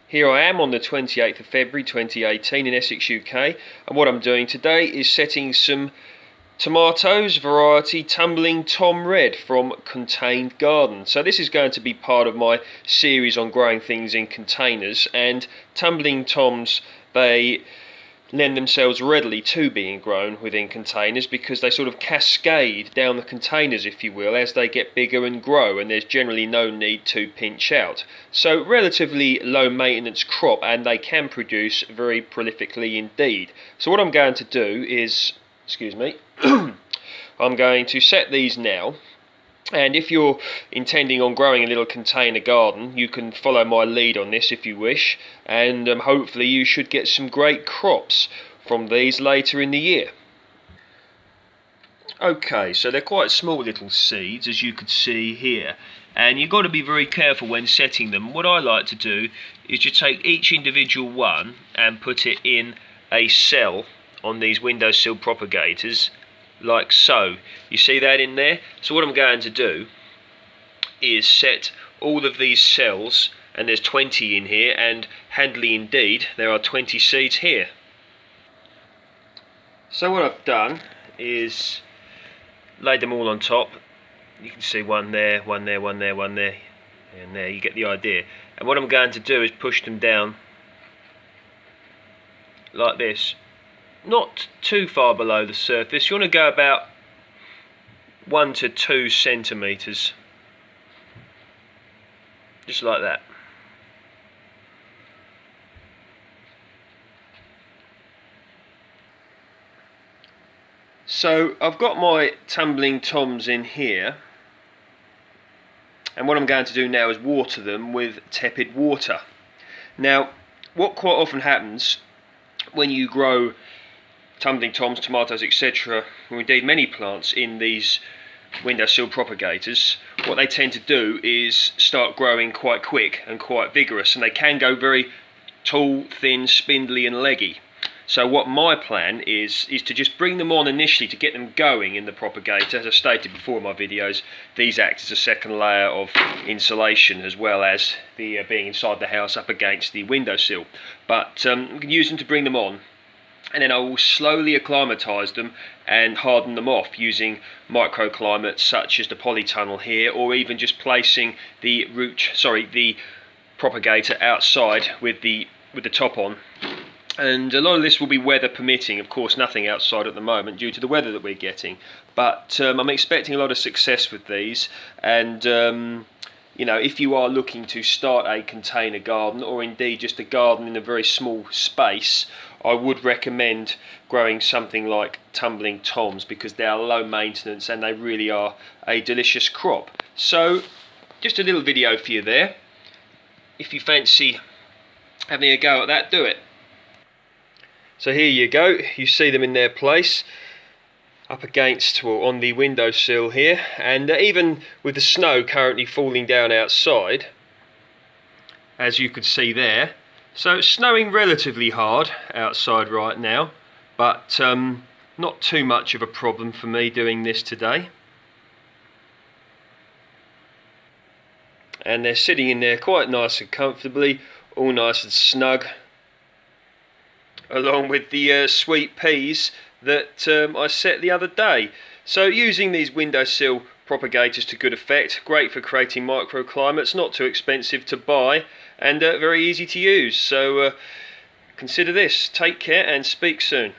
Here I am on the 28th of February 2018 in Essex, UK, and what I'm doing today is setting some tomatoes variety Tumbling Tom Red from Contained Garden. So this is going to be part of my series on growing things in containers, and Tumbling Toms, they lend themselves readily to being grown within containers because they sort of cascade down the containers, if you will, as they get bigger and grow, and there's generally no need to pinch out. So relatively low maintenance crop, and they can produce very prolifically indeed. So what I'm going to do is, excuse me, I'm going to set these now. And if you're intending on growing a little container garden, you can follow my lead on this if you wish, and hopefully you should get some great crops from these later in the year. Okay, so they're quite small little seeds, as you could see here, and you've got to be very careful when setting them. What I like to do is to take each individual one and put it in a cell on these windowsill propagators, like so. You see that in there? So what I'm going to do is set all of these cells, and there's 20 in here, and handily indeed there are 20 seeds here. So what I've done is laid them all on top. You can see one there, one there, one there, one there, and there. You get the idea. And what I'm going to do is push them down like this, not too far below the surface. You want to go about 1 to 2 centimeters, just like that. So I've got my Tumbling Toms in here, and what I'm going to do now is water them with tepid water. Now, what quite often happens when you grow Tumbling Toms, tomatoes, etc., or indeed many plants in these windowsill propagators, what they tend to do is start growing quite quick and quite vigorous, and they can go very tall, thin, spindly and leggy. So what my plan is to just bring them on initially to get them going in the propagator. As I stated before in my videos, these act as a second layer of insulation, as well as the being inside the house up against the windowsill. But we can use them to bring them on, and then I will slowly acclimatise them and harden them off using microclimates such as the polytunnel here, or even just placing the propagator outside with the top on. And a lot of this will be weather permitting, of course nothing outside at the moment due to the weather that we're getting, but I'm expecting a lot of success with these. And you know, if you are looking to start a container garden, or indeed just a garden in a very small space, I would recommend growing something like Tumbling Toms, because they are low maintenance and they really are a delicious crop. So just a little video for you there. If you fancy having a go at that, do it. So here you go, you see them in their place up against, well, on the windowsill here, and even with the snow currently falling down outside, as you could see there. So it's snowing relatively hard outside right now, but not too much of a problem for me doing this today. And they're sitting in there quite nice and comfortably, all nice and snug, along with the sweet peas that I set the other day. So using these windowsill propagators to good effect, great for creating microclimates, not too expensive to buy, and very easy to use. So consider this. Take care and speak soon.